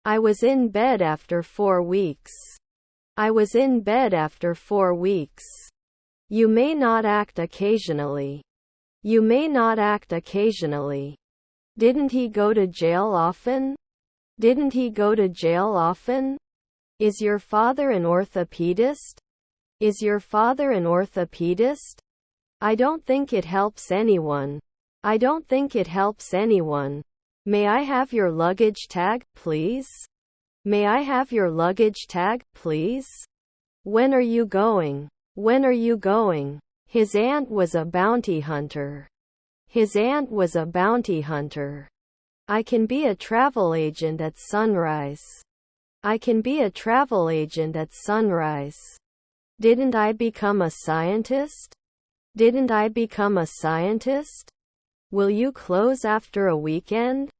I was in bed after 4 weeks. I was in bed after 4 weeks. You may not act occasionally. You may not act occasionally. Didn't he go to jail often? Didn't he go to jail often? Is your father an orthopedist? Is your father an orthopedist? I don't think it helps anyone. I don't think it helps anyone. May I have your luggage tag, please? May I have your luggage tag, please? When are you going? When are you going? His aunt was a bounty hunter. His aunt was a bounty hunter. I can be a travel agent at sunrise. I can be a travel agent at sunrise. Didn't I become a scientist? Didn't I become a scientist? Will you close after a weekend?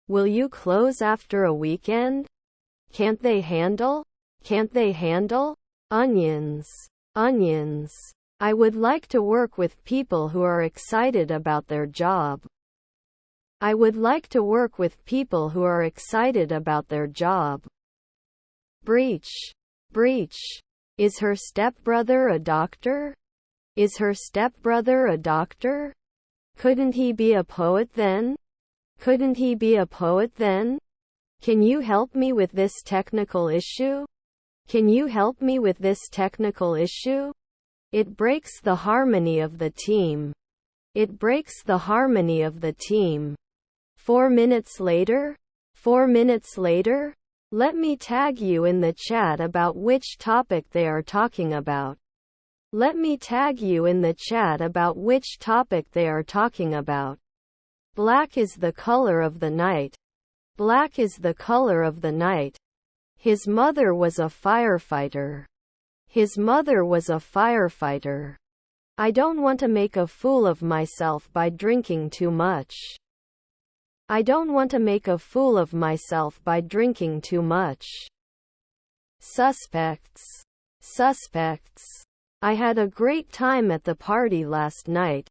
Will you close after a weekend? Can't they handle? Can't they handle? Onions. Onions. I would like to work with people who are excited about their job. I would like to work with people who are excited about their job. Breach. Breach. Is her stepbrother a doctor? Is her stepbrother a doctor? Couldn't he be a poet then? Couldn't he be a poet then? Can you help me with this technical issue? Can you help me with this technical issue? It breaks the harmony of the team. It breaks the harmony of the team. 4 minutes later? 4 minutes later? Let me tag you in the chat about which topic they are talking about. Let me tag you in the chat about which topic they are talking about. Black is the color of the night. Black is the color of the night. His mother was a firefighter. His mother was a firefighter. I don't want to make a fool of myself by drinking too much. I don't want to make a fool of myself by drinking too much. Suspects. Suspects. I had a great time at the party last night.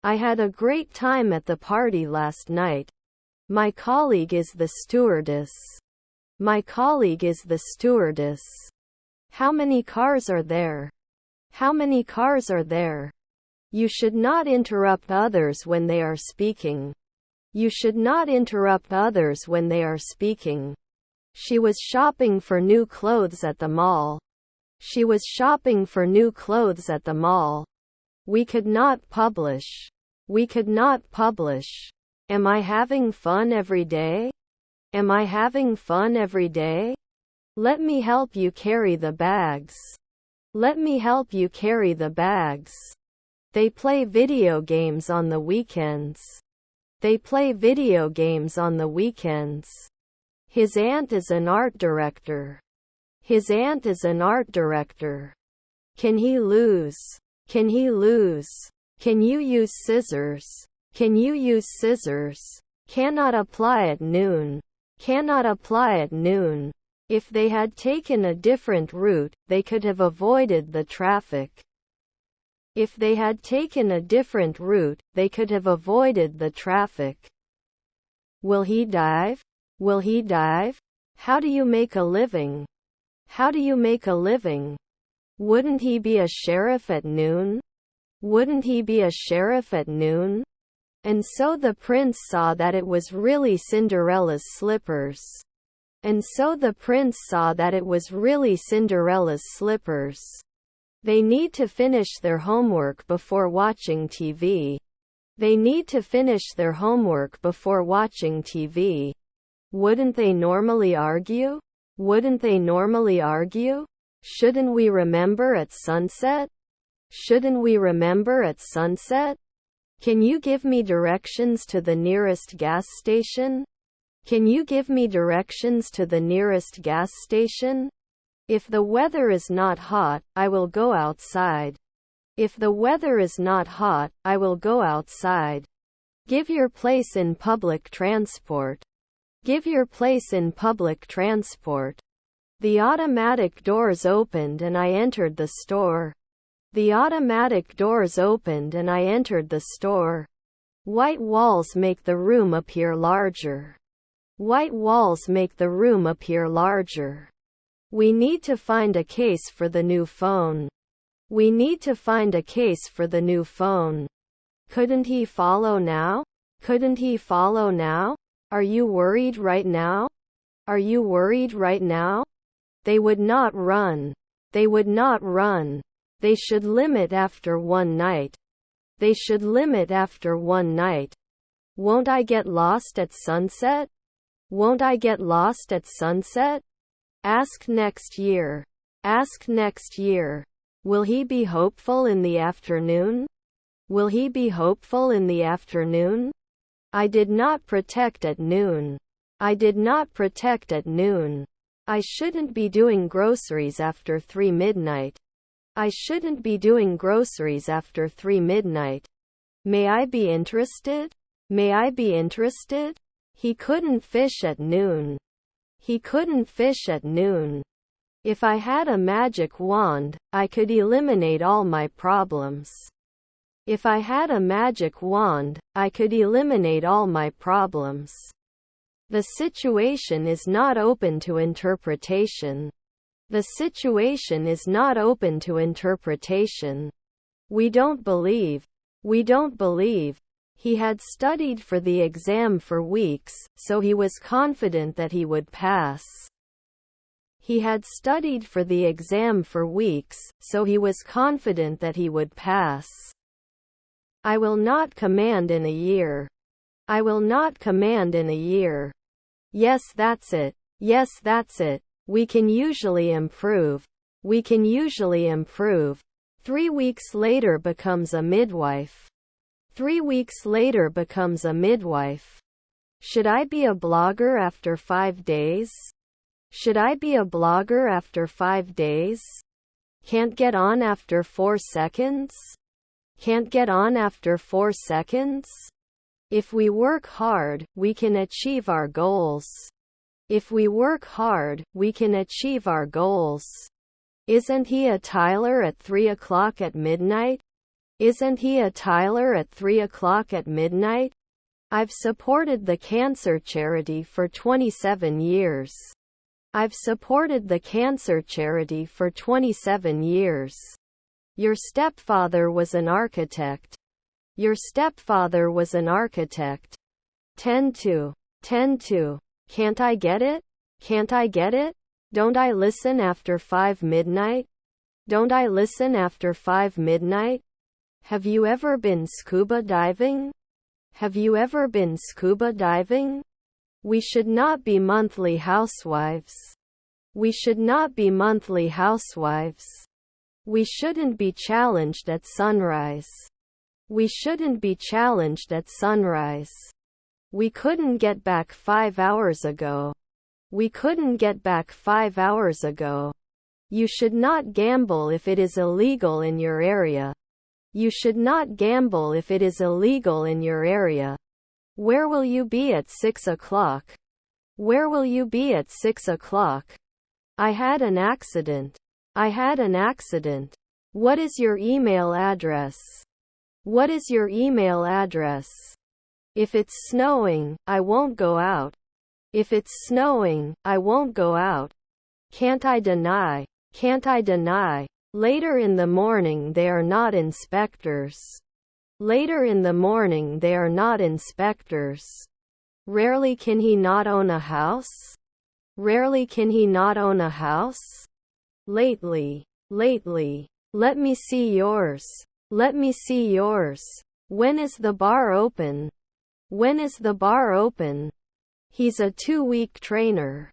I had a great time at the party last night. My colleague is the stewardess. My colleague is the stewardess. How many cars are there? How many cars are there? You should not interrupt others when they are speaking. You should not interrupt others when they are speaking. She was shopping for new clothes at the mall. She was shopping for new clothes at the mall. We could not publish. We could not publish. Am I having fun every day? Am I having fun every day? Let me help you carry the bags. Let me help you carry the bags. They play video games on the weekends. They play video games on the weekends. His aunt is an art director. His aunt is an art director. Can he lose? Can he lose? Can you use scissors? Can you use scissors? Cannot apply at noon. Cannot apply at noon. If they had taken a different route, they could have avoided the traffic. If they had taken a different route, they could have avoided the traffic. Will he dive? Will he dive? How do you make a living? How do you make a living? Wouldn't he be a sheriff at noon? Wouldn't he be a sheriff at noon? And so the prince saw that it was really Cinderella's slippers. And so the prince saw that it was really Cinderella's slippers. They need to finish their homework before watching TV. They need to finish their homework before watching TV. Wouldn't they normally argue? Wouldn't they normally argue? Shouldn't we remember at sunset? Shouldn't we remember at sunset? Can you give me directions to the nearest gas station? Can you give me directions to the nearest gas station? If the weather is not hot, I will go outside. If the weather is not hot, I will go outside. Give your place in public transport. Give your place in public transport. The automatic doors opened and I entered the store. The automatic doors opened and I entered the store. White walls make the room appear larger. White walls make the room appear larger. We need to find a case for the new phone. We need to find a case for the new phone. Couldn't he follow now? Couldn't he follow now? Are you worried right now? Are you worried right now? They would not run. They would not run. They should limit after one night. They should limit after one night. Won't I get lost at sunset? Won't I get lost at sunset? Ask next year. Ask next year. Will he be hopeful in the afternoon? Will he be hopeful in the afternoon? I did not protect at noon. I did not protect at noon. I shouldn't be doing groceries after 3 midnight. I shouldn't be doing groceries after 3 midnight. May I be interested? May I be interested? He couldn't fish at noon. He couldn't fish at noon. If I had a magic wand, I could eliminate all my problems. If I had a magic wand, I could eliminate all my problems. The situation is not open to interpretation. The situation is not open to interpretation. We don't believe. We don't believe. He had studied for the exam for weeks, so he was confident that he would pass. He had studied for the exam for weeks, so he was confident that he would pass. I will not command in a year. I will not command in a year. Yes, that's it. Yes, that's it. We can usually improve. We can usually improve. 3 weeks later becomes a midwife. 3 weeks later becomes a midwife. Should I be a blogger after 5 days? Should I be a blogger after 5 days? Can't get on after 4 seconds? Can't get on after 4 seconds? If we work hard, we can achieve our goals. If we work hard, we can achieve our goals. Isn't he a Tyler at 3 o'clock at midnight? Isn't he a Tyler at 3 o'clock at midnight? I've supported the cancer charity for 27 years. I've supported the cancer charity for 27 years. Your stepfather was an architect. Your stepfather was an architect. 10 to. Can't I get it? Can't I get it? Don't I listen after 5 midnight? Don't I listen after 5 midnight? Have you ever been scuba diving? Have you ever been scuba diving? We should not be monthly housewives. We should not be monthly housewives. We shouldn't be challenged at sunrise. We shouldn't be challenged at sunrise. We couldn't get back 5 hours ago. We couldn't get back 5 hours ago. You should not gamble if it is illegal in your area. You should not gamble if it is illegal in your area. Where will you be at 6 o'clock? Where will you be at 6 o'clock? I had an accident. I had an accident. What is your email address? What is your email address? If it's snowing, I won't go out. If it's snowing, I won't go out. Can't I deny? Can't I deny? Later in the morning they are not inspectors. Later in the morning they are not inspectors. Rarely can he not own a house? Rarely can he not own a house? Lately. Let me see yours. Let me see yours. When is the bar open? When is the bar open? He's a 2-week trainer.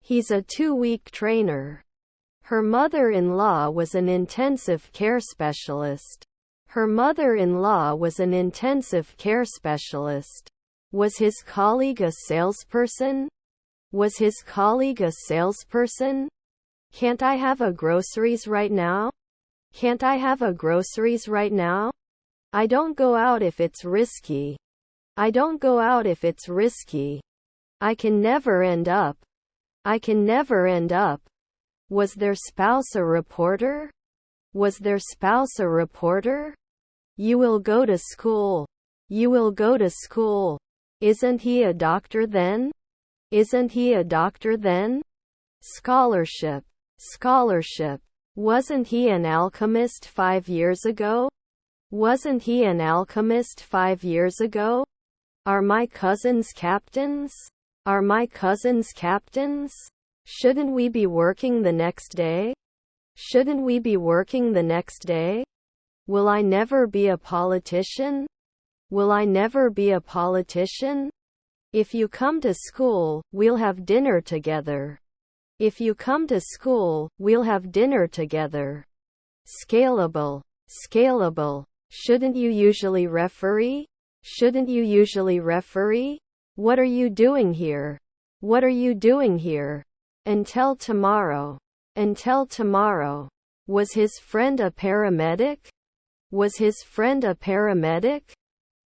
He's a 2-week trainer. Her mother-in-law was an intensive care specialist. Her mother-in-law was an intensive care specialist. Was his colleague a salesperson? Was his colleague a salesperson? Can't I have a groceries right now? Can't I have a groceries right now? I don't go out if it's risky. I don't go out if it's risky. I can never end up. I can never end up. Was their spouse a reporter? Was their spouse a reporter? You will go to school. You will go to school. Isn't he a doctor then? Isn't he a doctor then? Scholarship. Scholarship. Wasn't he an alchemist 5 years ago? Wasn't he an alchemist 5 years ago? Are my cousins captains? Are my cousins captains? Shouldn't we be working the next day? Shouldn't we be working the next day? Will I never be a politician? Will I never be a politician? If you come to school, we'll have dinner together. If you come to school, we'll have dinner together. Scalable. Scalable. Shouldn't you usually referee? Shouldn't you usually referee? What are you doing here? What are you doing here? Until tomorrow. Until tomorrow. Was his friend a paramedic? Was his friend a paramedic?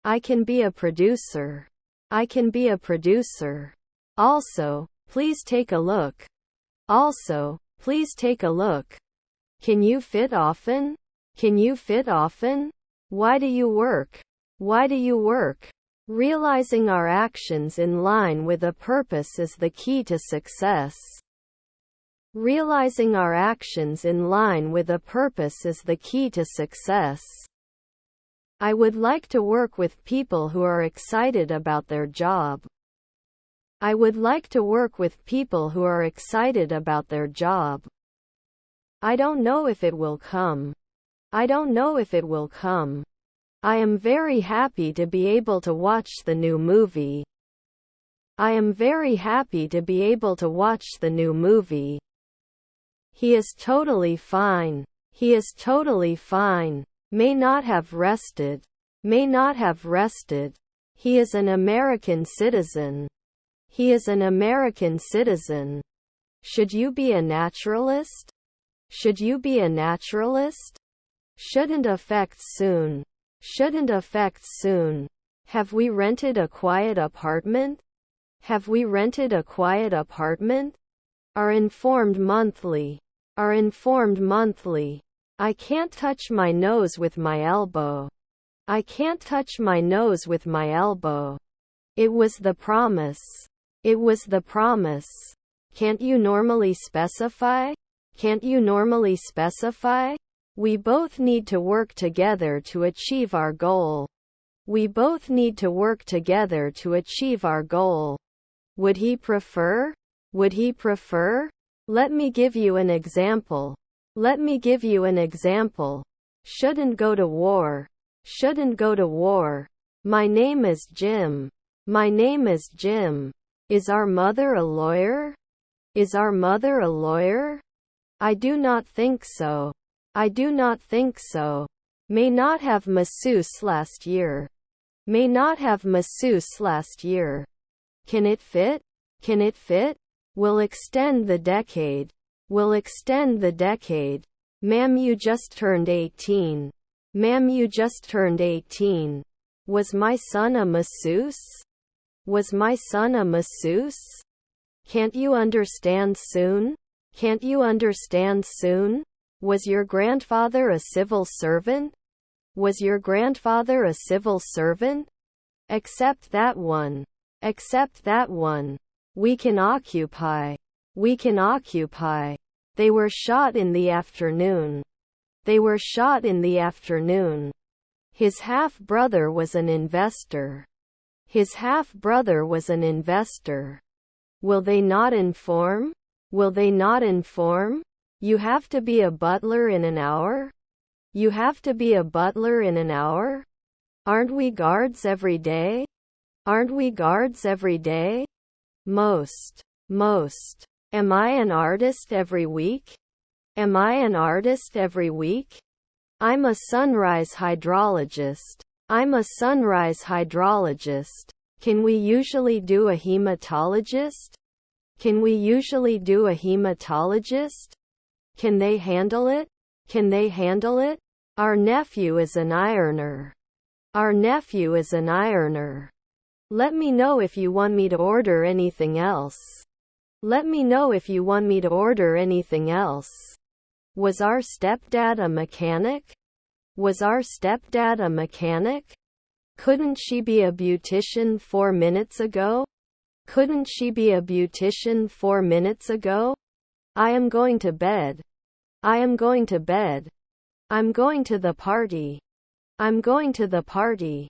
I can be a producer. I can be a producer. Also, please take a look. Also, please take a look. Can you fit often? Can you fit often? Why do you work? Why do you work? Realizing our actions in line with a purpose is the key to success. Realizing our actions in line with a purpose is the key to success. I would like to work with people who are excited about their job. I would like to work with people who are excited about their job. I don't know if it will come. I don't know if it will come. I am very happy to be able to watch the new movie. I am very happy to be able to watch the new movie. He is totally fine. He is totally fine. May not have rested. May not have rested. He is an American citizen. He is an American citizen. Should you be a naturalist? Should you be a naturalist? Shouldn't affect soon. Shouldn't affect soon. Have we rented a quiet apartment? Have we rented a quiet apartment? Are informed monthly. Are informed monthly. I can't touch my nose with my elbow. I can't touch my nose with my elbow. It was the promise. It was the promise. Can't you normally specify? Can't you normally specify? We both need to work together to achieve our goal. We both need to work together to achieve our goal. Would he prefer? Would he prefer? Let me give you an example. Let me give you an example. Shouldn't go to war. Shouldn't go to war. My name is Jim. My name is Jim. Is our mother a lawyer? Is our mother a lawyer? I do not think so. I do not think so. May not have masseuse last year. May not have masseuse last year. Can it fit? Can it fit? Will extend the decade. Will extend the decade. Ma'am, you just turned 18. Ma'am, you just turned 18. Was my son a masseuse? Was my son a masseuse? Can't you understand soon? Can't you understand soon? Was your grandfather a civil servant? Was your grandfather a civil servant? Accept that one. Accept that one. We can occupy. We can occupy. They were shot in the afternoon. They were shot in the afternoon. His half-brother was an investor. His half-brother was an investor. Will they not inform? Will they not inform? You have to be a butler in an hour? You have to be a butler in an hour? Aren't we guards every day? Aren't we guards every day? Most. Most. Am I an artist every week? Am I an artist every week? I'm a sunrise hydrologist. I'm a sunrise hydrologist. Can we usually do a hematologist? Can we usually do a hematologist? Can they handle it? Can they handle it? Our nephew is an ironer. Our nephew is an ironer. Let me know if you want me to order anything else. Let me know if you want me to order anything else. Was our stepdad a mechanic? Was our stepdad a mechanic? Couldn't she be a beautician 4 minutes ago? Couldn't she be a beautician 4 minutes ago? I am going to bed. I am going to bed. I'm going to the party. I'm going to the party.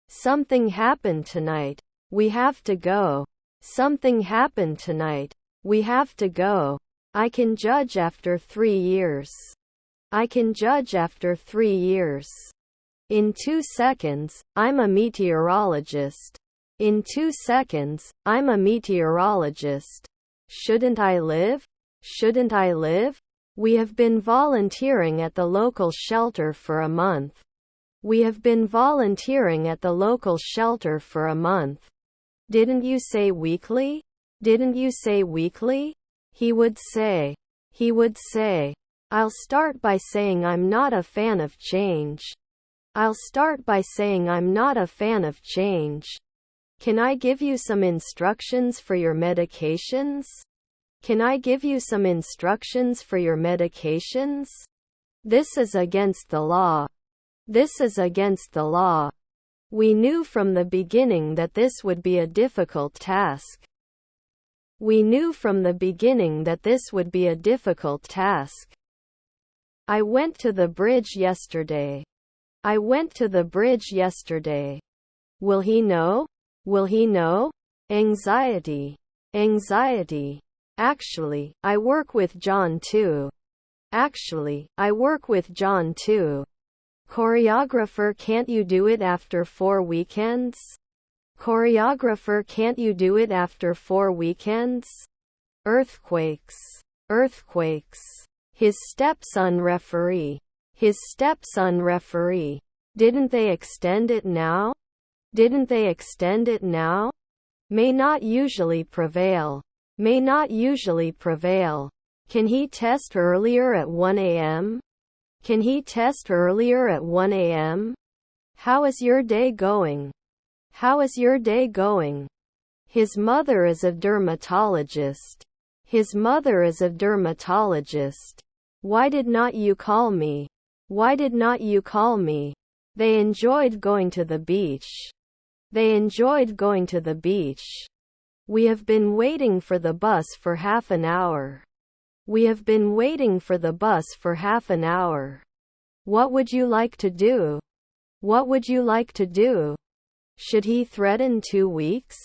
Something happened tonight. We have to go. Something happened tonight. We have to go. I can judge after 3 years. I can judge after 3 years. In 2 seconds, I'm a meteorologist. In 2 seconds, I'm a meteorologist. Shouldn't I live? Shouldn't I live? We have been volunteering at the local shelter for a month. We have been volunteering at the local shelter for a month. Didn't you say weekly? Didn't you say weekly? He would say. He would say. I'll start by saying I'm not a fan of change. I'll start by saying I'm not a fan of change. Can I give you some instructions for your medications? Can I give you some instructions for your medications? This is against the law. This is against the law. We knew from the beginning that this would be a difficult task. We knew from the beginning that this would be a difficult task. I went to the bridge yesterday. I went to the bridge yesterday. Will he know? Will he know? Anxiety. Anxiety. Actually, I work with John too. Actually, I work with John too. Choreographer, can't you do it after 4 weekends? Choreographer, can't you do it after 4 weekends? Earthquakes. Earthquakes. His stepson referee. His stepson referee. Didn't they extend it now? Didn't they extend it now? May not usually prevail. May not usually prevail. Can he test earlier at 1 a.m.? Can he test earlier at 1 a.m.? How is your day going? How is your day going? His mother is a dermatologist. His mother is a dermatologist. Why did not you call me? Why did not you call me? They enjoyed going to the beach. They enjoyed going to the beach. We have been waiting for the bus for half an hour. We have been waiting for the bus for half an hour. What would you like to do? What would you like to do? Should he threaten 2 weeks?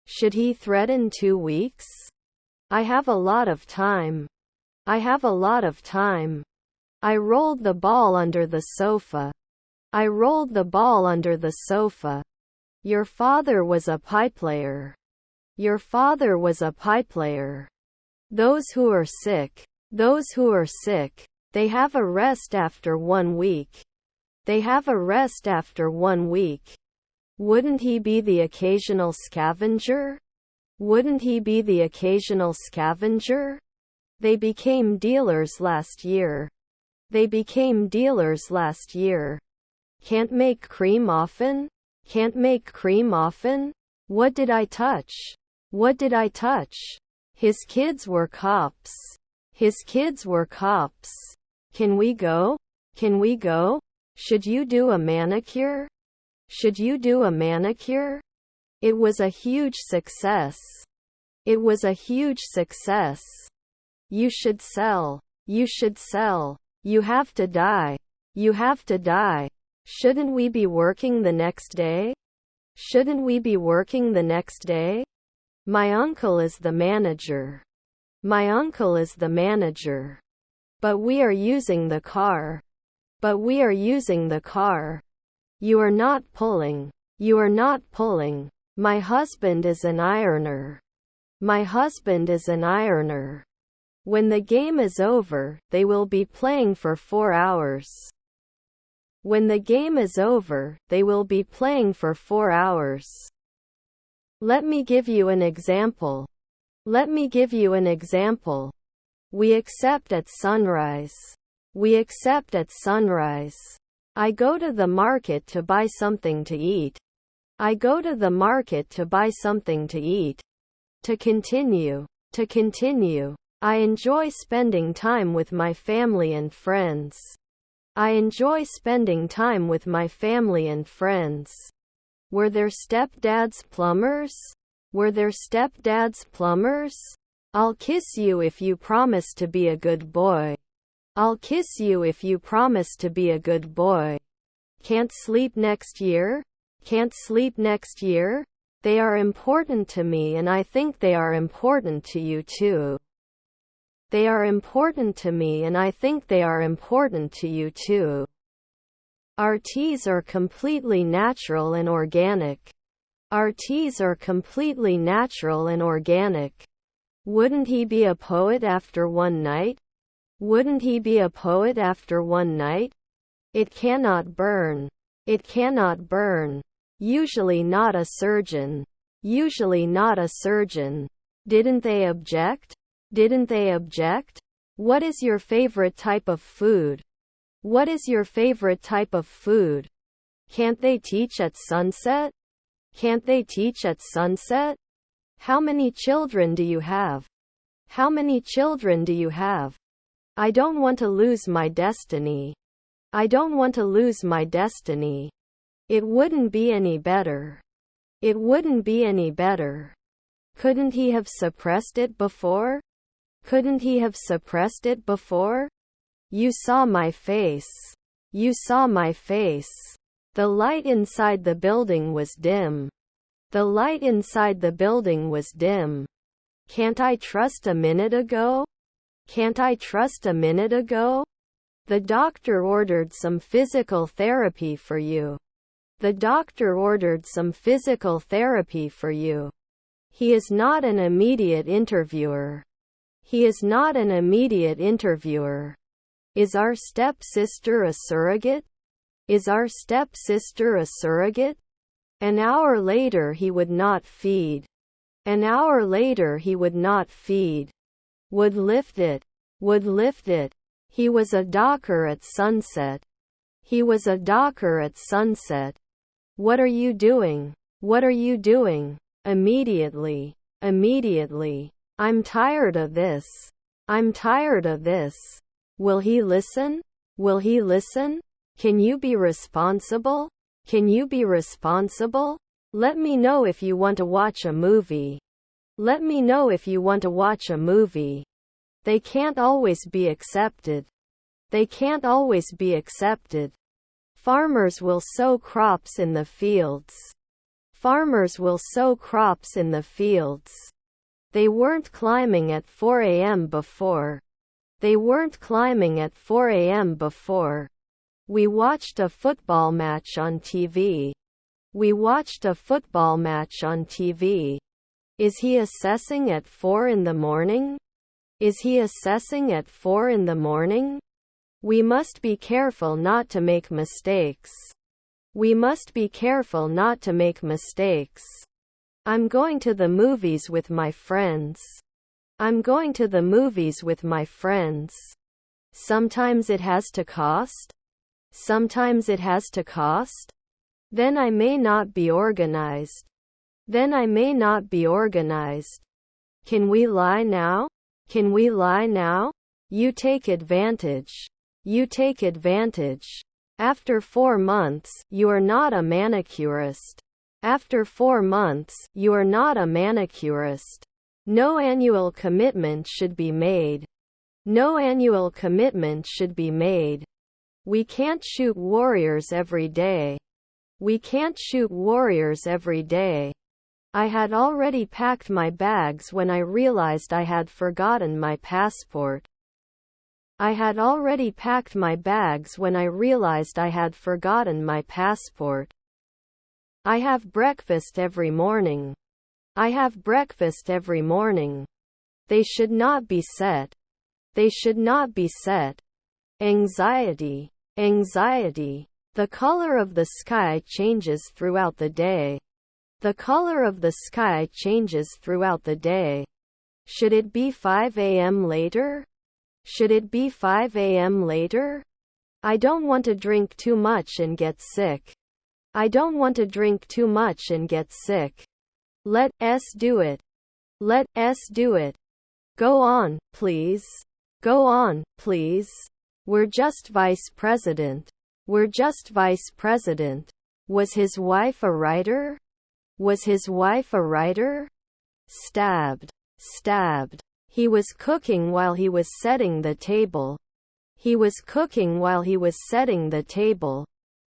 Should he threaten 2 weeks? I have a lot of time. I have a lot of time. I rolled the ball under the sofa. I rolled the ball under the sofa. Your father was a pie player. Your father was a pie player. Those who are sick, they have a rest after 1 week. They have a rest after 1 week. Wouldn't he be the occasional scavenger? Wouldn't he be the occasional scavenger? They became dealers last year. They became dealers last year. Can't make cream often? Can't make cream often? What did I touch? What did I touch? His kids were cops. His kids were cops. Can we go? Can we go? Should you do a manicure? Should you do a manicure? It was a huge success. It was a huge success. You should sell. You should sell. You have to die. You have to die. Shouldn't we be working the next day? Shouldn't we be working the next day? My uncle is the manager. My uncle is the manager. But we are using the car. But we are using the car. You are not pulling. You are not pulling. My husband is an ironer. My husband is an ironer. When the game is over, they will be playing for 4 hours. When the game is over, they will be playing for 4 hours. Let me give you an example. Let me give you an example. We accept at sunrise. We accept at sunrise. I go to the market to buy something to eat. I go to the market to buy something to eat. To continue. To continue. I enjoy spending time with my family and friends. I enjoy spending time with my family and friends. Were their stepdads plumbers? Were their stepdads plumbers? I'll kiss you if you promise to be a good boy. I'll kiss you if you promise to be a good boy. Can't sleep next year? Can't sleep next year? They are important to me and I think they are important to you too. They are important to me and I think they are important to you too. Our teas are completely natural and organic. Our teas are completely natural and organic. Wouldn't he be a poet after one night? Wouldn't he be a poet after one night? It cannot burn. It cannot burn. Usually not a surgeon. Usually not a surgeon. Didn't they object? Didn't they object? What is your favorite type of food? What is your favorite type of food? Can't they teach at sunset? Can't they teach at sunset? How many children do you have? How many children do you have? I don't want to lose my destiny. I don't want to lose my destiny. It wouldn't be any better. It wouldn't be any better. Couldn't he have suppressed it before? Couldn't he have suppressed it before? You saw my face. You saw my face. The light inside the building was dim. The light inside the building was dim. Can't I trust a minute ago? Can't I trust a minute ago? The doctor ordered some physical therapy for you. The doctor ordered some physical therapy for you. He is not an immediate interviewer. He is not an immediate interviewer. Is our stepsister a surrogate? Is our stepsister a surrogate? An hour later he would not feed. An hour later he would not feed. Would lift it. Would lift it. He was a docker at sunset. He was a docker at sunset. What are you doing? What are you doing? Immediately. Immediately. I'm tired of this. I'm tired of this. Will he listen? Will he listen? Can you be responsible? Can you be responsible? Let me know if you want to watch a movie. Let me know if you want to watch a movie. They can't always be accepted. They can't always be accepted. Farmers will sow crops in the fields. Farmers will sow crops in the fields. They weren't climbing at 4 a.m. before. They weren't climbing at 4 a.m. before. We watched a football match on TV. We watched a football match on TV. Is he assessing at 4 in the morning? Is he assessing at 4 in the morning? We must be careful not to make mistakes. We must be careful not to make mistakes. I'm going to the movies with my friends. I'm going to the movies with my friends. Sometimes it has to cost. Sometimes it has to cost. Then I may not be organized. Then I may not be organized. Can we lie now? Can we lie now? You take advantage. You take advantage. After 4 months, you are not a manicurist. After 4 months, you are not a manicurist. No annual commitment should be made. No annual commitment should be made. We can't shoot warriors every day. We can't shoot warriors every day. I had already packed my bags when I realized I had forgotten my passport. I had already packed my bags when I realized I had forgotten my passport. I have breakfast every morning. I have breakfast every morning. They should not be set. They should not be set. Anxiety. Anxiety. The color of the sky changes throughout the day. The color of the sky changes throughout the day. Should it be 5 a.m. later? Should it be 5 a.m. later? I don't want to drink too much and get sick. I don't want to drink too much and get sick. Let us do it. Let us do it. Go on, please. Go on, please. We're just vice president. We're just vice president. Was his wife a writer? Was his wife a writer? stabbed, stabbed. He was cooking while he was setting the table. He was cooking while he was setting the table.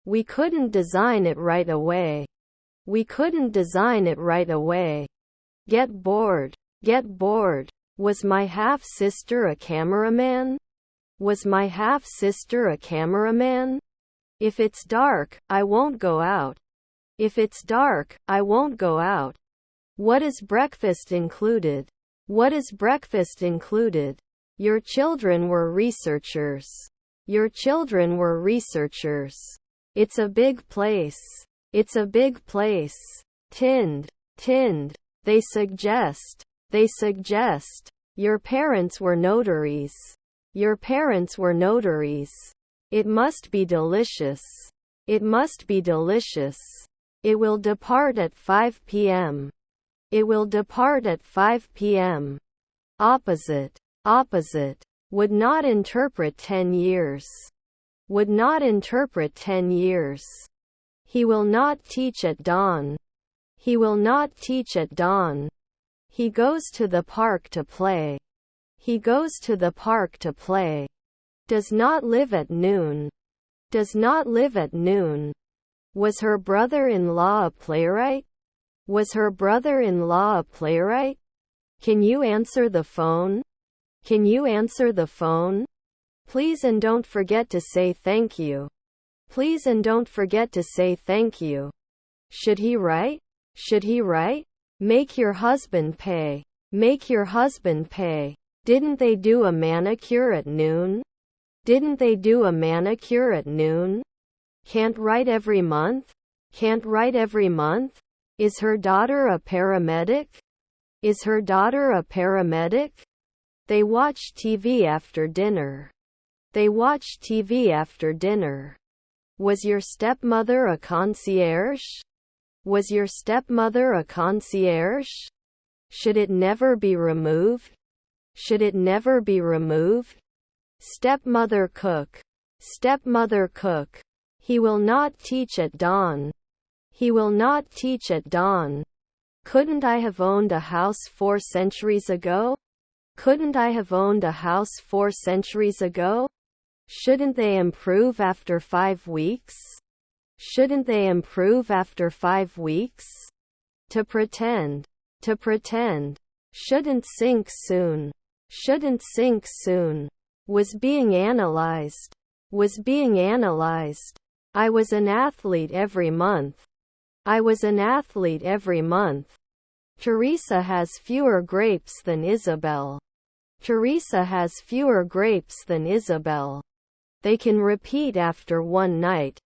We couldn't design it right away. We couldn't design it right away. Get bored, get bored. Was my half-sister a cameraman? Was my half-sister a cameraman? If it's dark, I won't go out. If it's dark, I won't go out. What is breakfast included? What is breakfast included? Your children were researchers. Your children were researchers. It's a big place. It's a big place. Tinned, tinned. They suggest. They suggest. Your parents were notaries. Your parents were notaries. It must be delicious. It must be delicious. It will depart at 5 p.m. It will depart at 5 p.m. Opposite. Opposite. Would not interpret 10 years. Would not interpret 10 years. He will not teach at dawn. He will not teach at dawn. He goes to the park to play. He goes to the park to play. Does not live at noon. Does not live at noon. Was her brother-in-law a playwright? Was her brother-in-law a playwright? Can you answer the phone? Can you answer the phone? Please and don't forget to say thank you. Please and don't forget to say thank you. Should he write? Should he write? Make your husband pay. Make your husband pay. Didn't they do a manicure at noon? Didn't they do a manicure at noon? Can't write every month? Can't write every month? Is her daughter a paramedic? Is her daughter a paramedic? They watch TV after dinner. They watch TV after dinner. Was your stepmother a concierge? Was your stepmother a concierge? Should it never be removed? Should it never be removed? Stepmother cook. Stepmother cook. He will not teach at dawn. He will not teach at dawn. Couldn't I have owned a house 4 centuries ago? Couldn't I have owned a house 4 centuries ago? Shouldn't they improve after 5 weeks? Shouldn't they improve after 5 weeks? To pretend. To pretend. Shouldn't sink soon. Shouldn't sink soon. Was being analyzed. Was being analyzed. I was an athlete every month. I was an athlete every month. Teresa has fewer grapes than Isabel. Teresa has fewer grapes than Isabel. They can repeat after one night.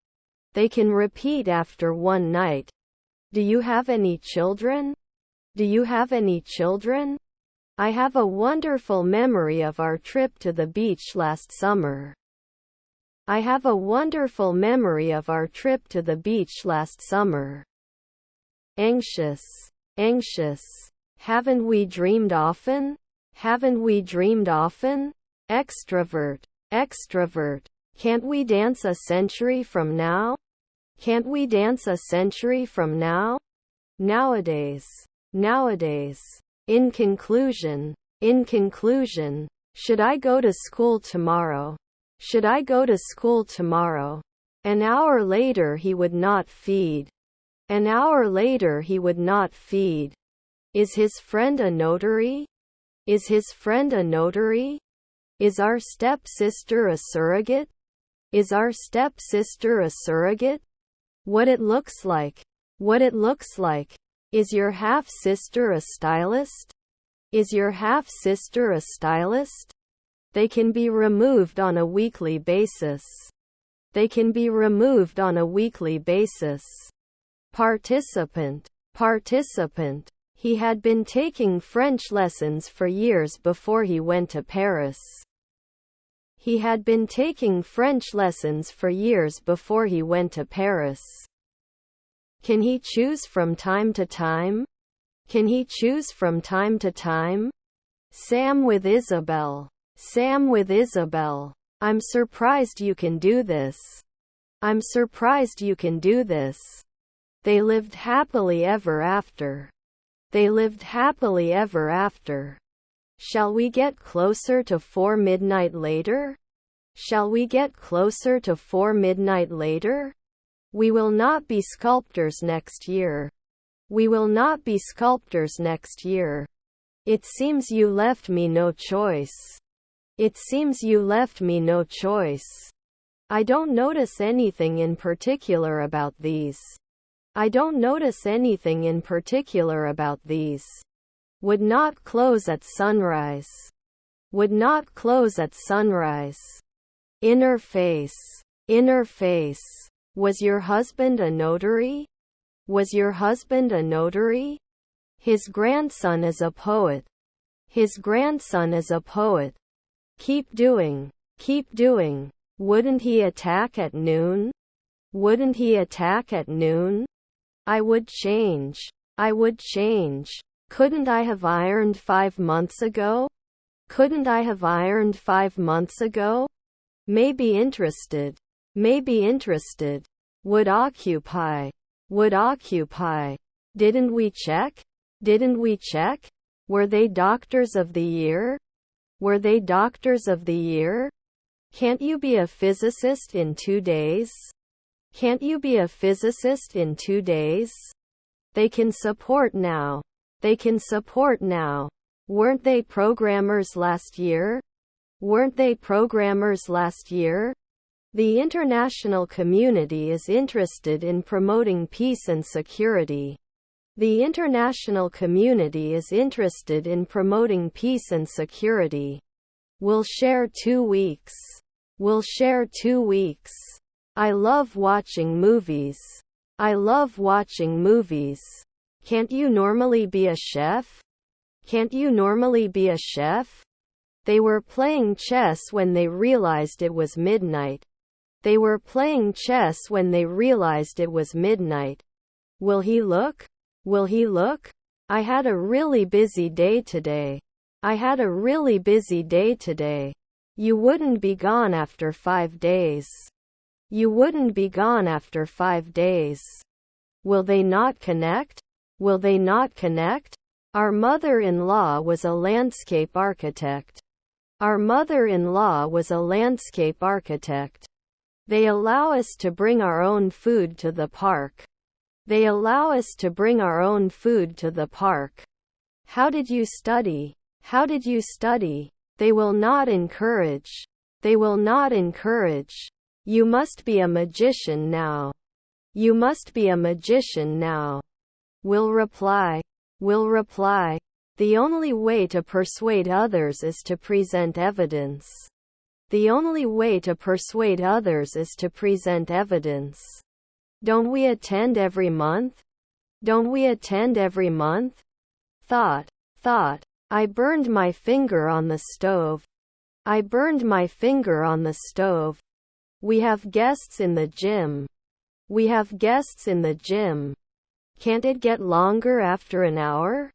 They can repeat after one night. Do you have any children? Do you have any children? I have a wonderful memory of our trip to the beach last summer. I have a wonderful memory of our trip to the beach last summer. Anxious. Anxious. Haven't we dreamed often? Haven't we dreamed often? Extrovert. Extrovert. Can't we dance a century from now? Can't we dance a century from now? Nowadays. Nowadays. In conclusion. In conclusion. Should I go to school tomorrow? Should I go to school tomorrow? An hour later he would not feed. An hour later he would not feed. Is his friend a notary? Is his friend a notary? Is our stepsister a surrogate? Is our stepsister a surrogate? What it looks like. What it looks like. Is your half-sister a stylist? Is your half-sister a stylist? They can be removed on a weekly basis. They can be removed on a weekly basis. Participant. Participant. He had been taking French lessons for years before he went to Paris. He had been taking French lessons for years before he went to Paris. Can he choose from time to time? Can he choose from time to time? Sam with Isabel. Sam with Isabel. I'm surprised you can do this. I'm surprised you can do this. They lived happily ever after. They lived happily ever after. Shall we get closer to 4 midnight later? Shall we get closer to 4 midnight later? We will not be sculptors next year. We will not be sculptors next year. It seems you left me no choice. It seems you left me no choice. I don't notice anything in particular about these. I don't notice anything in particular about these. Would not close at sunrise. Would not close at sunrise. Inner face. Inner face. Was your husband a notary? Was your husband a notary? His grandson is a poet. His grandson is a poet. Keep doing. Keep doing. Wouldn't he attack at noon? Wouldn't he attack at noon? I would change. I would change. Couldn't I have ironed 5 months ago? Couldn't I have ironed 5 months ago? May be interested. May be interested. Would occupy. Would occupy. Didn't we check? Didn't we check? Were they doctors of the year? Were they doctors of the year? Can't you be a physicist in 2 days? Can't you be a physicist in 2 days? They can support now. They can support now. Weren't they programmers last year? Weren't they programmers last year? The international community is interested in promoting peace and security. The international community is interested in promoting peace and security. We'll share 2 weeks. We'll share 2 weeks. I love watching movies. I love watching movies. Can't you normally be a chef? Can't you normally be a chef? They were playing chess when they realized it was midnight. They were playing chess when they realized it was midnight. Will he look? Will he look? I had a really busy day today. I had a really busy day today. You wouldn't be gone after 5 days. You wouldn't be gone after 5 days. Will they not connect? Will they not connect? Our mother-in-law was a landscape architect. Our mother-in-law was a landscape architect. They allow us to bring our own food to the park. They allow us to bring our own food to the park. How did you study? How did you study? They will not encourage. They will not encourage. You must be a magician now. You must be a magician now. Will reply. Will reply. The only way to persuade others is to present evidence. The only way to persuade others is to present evidence. Don't we attend every month? Don't we attend every month? Thought. I burned my finger on the stove. I burned my finger on the stove. We have guests in the gym. We have guests in the gym. Can't it get longer after an hour?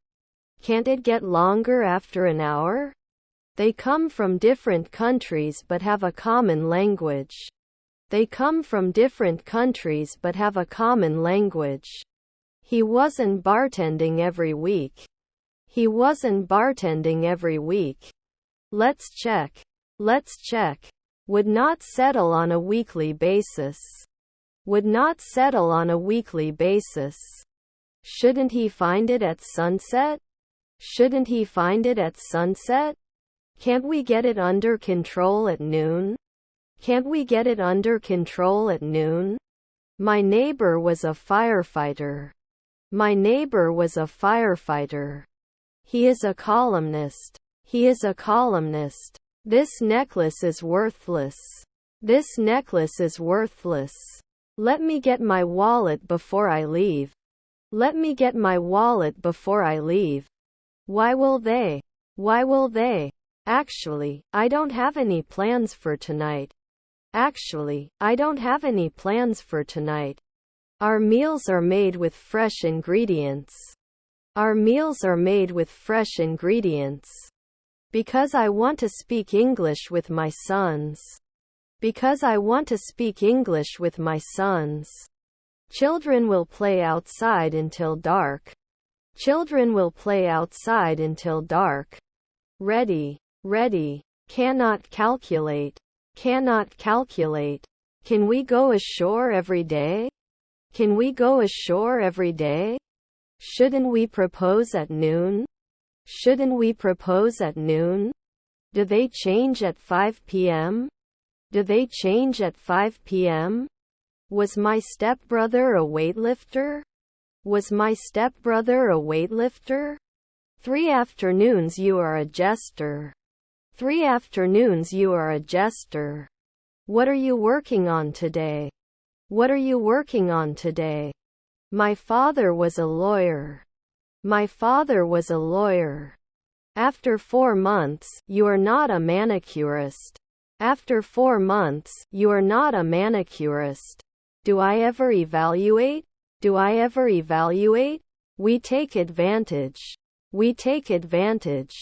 Can't it get longer after an hour? They come from different countries but have a common language. They come from different countries but have a common language. He wasn't bartending every week. He wasn't bartending every week. Let's check. Let's check. Would not settle on a weekly basis. Would not settle on a weekly basis. Shouldn't he find it at sunset? Shouldn't he find it at sunset? Can't we get it under control at noon? Can't we get it under control at noon? My neighbor was a firefighter. My neighbor was a firefighter. He is a columnist. He is a columnist. This necklace is worthless. This necklace is worthless. Let me get my wallet before I leave. Let me get my wallet before I leave. Why will they? Why will they? Actually, I don't have any plans for tonight. Actually, I don't have any plans for tonight. Our meals are made with fresh ingredients. Our meals are made with fresh ingredients. Because I want to speak English with my sons. Because I want to speak English with my sons. Children will play outside until dark. Children will play outside until dark. Ready, ready. Cannot calculate, cannot calculate. Can we go ashore every day? Can we go ashore every day? Shouldn't we propose at noon? Shouldn't we propose at noon? Do they change at 5 p.m.? Do they change at 5 p.m.? Was my stepbrother a weightlifter? Was my stepbrother a weightlifter? 3 afternoons you are a jester. 3 afternoons you are a jester. What are you working on today? What are you working on today? My father was a lawyer. My father was a lawyer. After 4 months, you are not a manicurist. After 4 months, you are not a manicurist. Do I ever evaluate? Do I ever evaluate? We take advantage. We take advantage.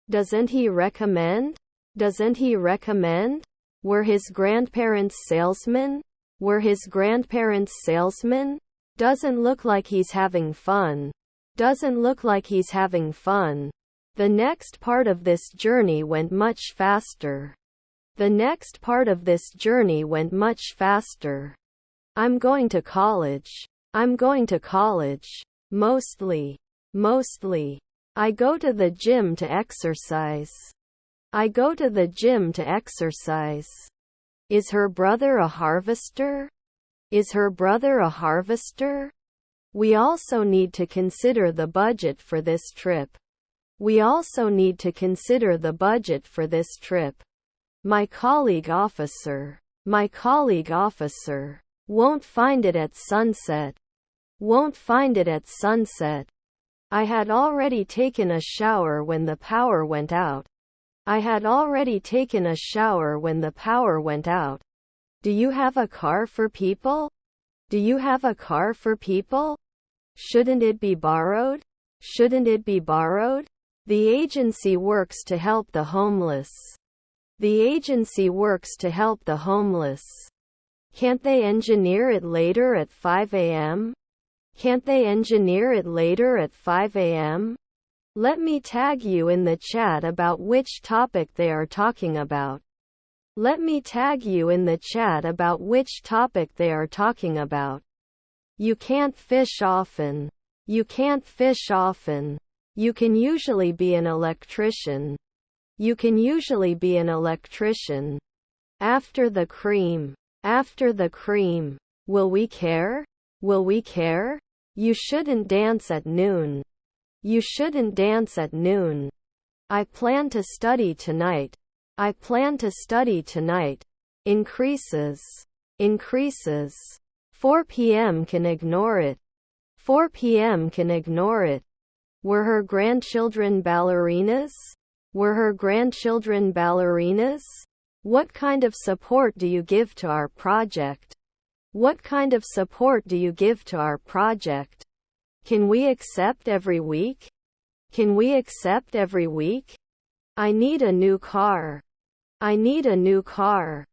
Doesn't he recommend? Doesn't he recommend? Were his grandparents salesmen? Were his grandparents salesmen? Doesn't look like he's having fun. Doesn't look like he's having fun. The next part of this journey went much faster. The next part of this journey went much faster. I'm going to college. I'm going to college. Mostly. Mostly. I go to the gym to exercise. I go to the gym to exercise. Is her brother a harvester? Is her brother a harvester? We also need to consider the budget for this trip. We also need to consider the budget for this trip. My colleague officer won't find it at sunset. Won't find it at sunset. I had already taken a shower when the power went out. I had already taken a shower when the power went out. Do you have a car for people? Do you have a car for people? Shouldn't it be borrowed? Shouldn't it be borrowed? The agency works to help the homeless. The agency works to help the homeless. Can't they engineer it later at 5 a.m.? Can't they engineer it later at 5 a.m.? Let me tag you in the chat about which topic they are talking about. Let me tag you in the chat about which topic they are talking about. You can't fish often. You can't fish often. You can usually be an electrician. You can usually be an electrician. After the cream. After the cream. Will we care? Will we care? You shouldn't dance at noon. You shouldn't dance at noon. I plan to study tonight. I plan to study tonight. Increases. Increases. 4 p.m. can ignore it. 4 p.m. can ignore it. Were her grandchildren ballerinas? Were her grandchildren ballerinas? What kind of support do you give to our project? What kind of support do you give to our project? Can we accept every week? Can we accept every week? I need a new car. I need a new car.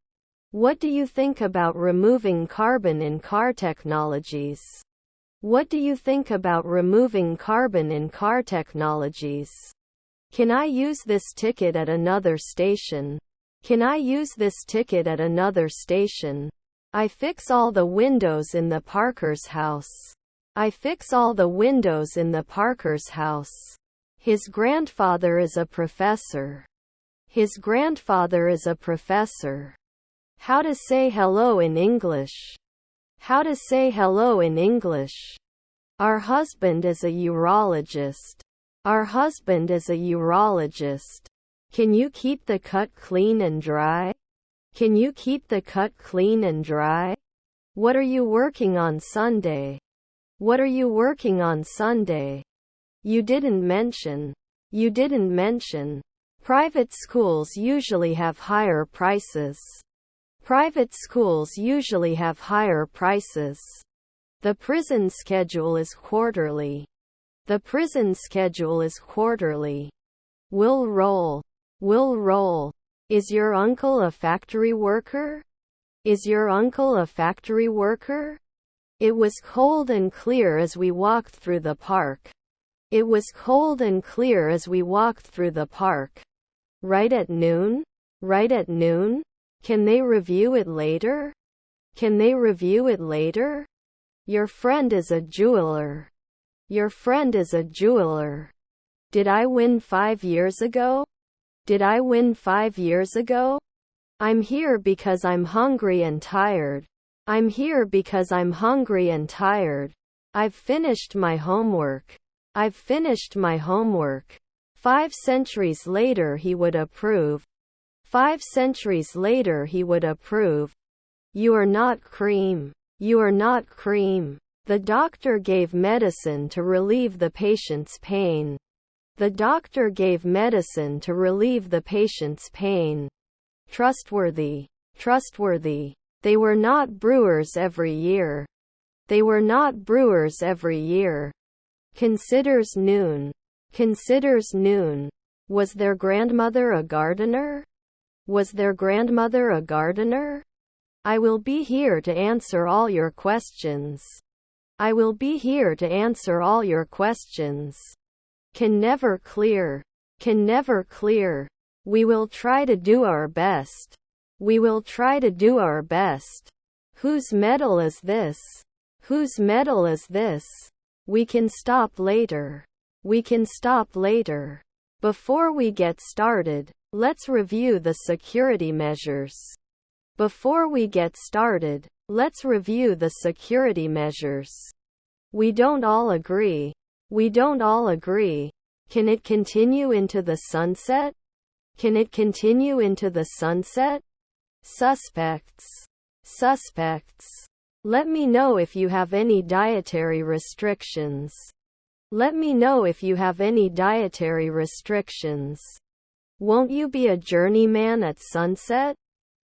What do you think about removing carbon in car technologies? What do you think about removing carbon in car technologies? Can I use this ticket at another station? Can I use this ticket at another station? I fix all the windows in the Parker's house. I fix all the windows in the Parker's house. His grandfather is a professor. His grandfather is a professor. How to say hello in English. How to say hello in English. Our husband is a urologist. Our husband is a urologist. Can you keep the cut clean and dry? Can you keep the cut clean and dry? What are you working on Sunday? What are you working on Sunday? You didn't mention. You didn't mention. Private schools usually have higher prices. Private schools usually have higher prices. The prison schedule is quarterly. The prison schedule is quarterly. Will roll. Will roll. Is your uncle a factory worker? Is your uncle a factory worker? It was cold and clear as we walked through the park. It was cold and clear as we walked through the park. Right at noon? Right at noon? Can they review it later? Can they review it later? Your friend is a jeweler. Your friend is a jeweler. Did I win 5 years ago? Did I win 5 years ago? I'm here because I'm hungry and tired. I'm here because I'm hungry and tired. I've finished my homework. I've finished my homework. 5 centuries later he would approve. 5 centuries later he would approve. You are not cream. You are not cream. The doctor gave medicine to relieve the patient's pain. The doctor gave medicine to relieve the patient's pain. Trustworthy. Trustworthy. They were not brewers every year. They were not brewers every year. Considers noon. Considers noon. Was their grandmother a gardener? Was their grandmother a gardener? I will be here to answer all your questions. I will be here to answer all your questions. Can never clear. Can never clear. We will try to do our best. We will try to do our best. Whose medal is this? Whose medal is this? We can stop later. We can stop later. Before we get started, let's review the security measures. Before we get started, let's review the security measures. We don't all agree. We don't all agree. Can it continue into the sunset? Can it continue into the sunset? Suspects. Suspects. Let me know if you have any dietary restrictions. Let me know if you have any dietary restrictions. Won't you be a journeyman at sunset?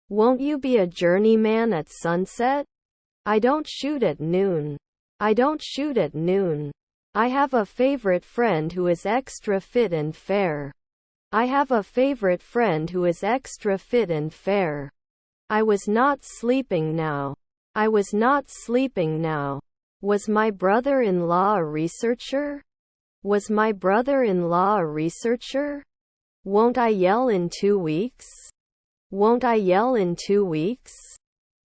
Won't you be a journeyman at sunset? I don't shoot at noon. I don't shoot at noon. I have a favorite friend who is extra fit and fair. I have a favorite friend who is extra fit and fair. I was not sleeping now. I was not sleeping now. Was my brother-in-law a researcher? Was my brother-in-law a researcher? Won't I yell in 2 weeks? Won't I yell in 2 weeks?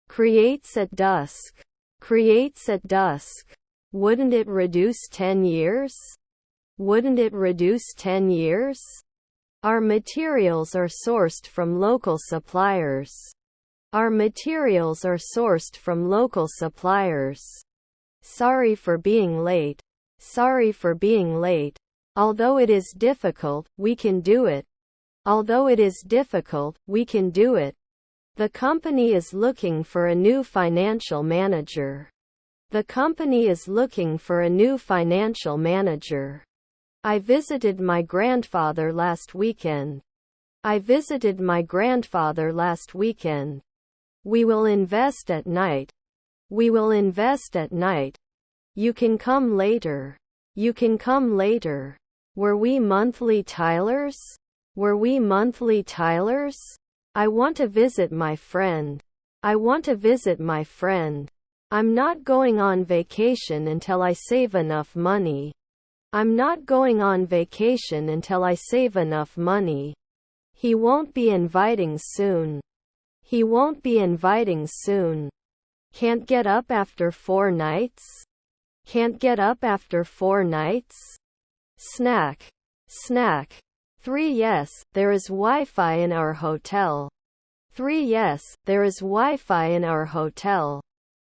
Creates at dusk. Creates at dusk. Wouldn't it reduce 10 years? Wouldn't it reduce 10 years? Our materials are sourced from local suppliers. Our materials are sourced from local suppliers. Sorry for being late. Sorry for being late. Although it is difficult, we can do it. Although it is difficult, we can do it. The company is looking for a new financial manager. The company is looking for a new financial manager. I visited my grandfather last weekend. I visited my grandfather last weekend. We will invest at night. We will invest at night. You can come later. You can come later. Were we monthly tilers? Were we monthly tilers? I want to visit my friend. I want to visit my friend. I'm not going on vacation until I save enough money. I'm not going on vacation until I save enough money. He won't be inviting soon. He won't be inviting soon. Can't get up after 4 nights? Can't get up after 4 nights? Snack. Snack. 3 Yes, there is Wi-Fi in our hotel. 3 Yes, there is Wi-Fi in our hotel.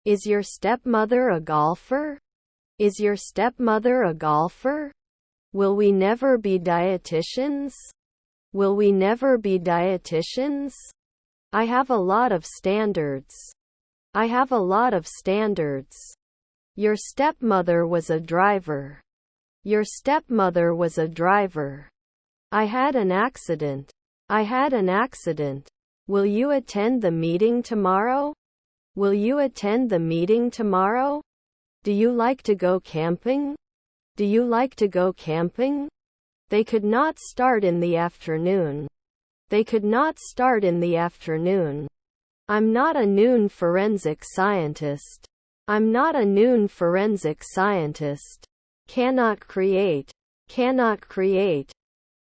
Is your stepmother a golfer? Is your stepmother a golfer? Will we never be dietitians? Will we never be dietitians? I have a lot of standards. I have a lot of standards. Your stepmother was a driver. Your stepmother was a driver. I had an accident. I had an accident. Will you attend the meeting tomorrow? Will you attend the meeting tomorrow? Do you like to go camping? Do you like to go camping? They could not start in the afternoon. They could not start in the afternoon. I'm not a noon forensic scientist. I'm not a noon forensic scientist. Cannot create. cannot create,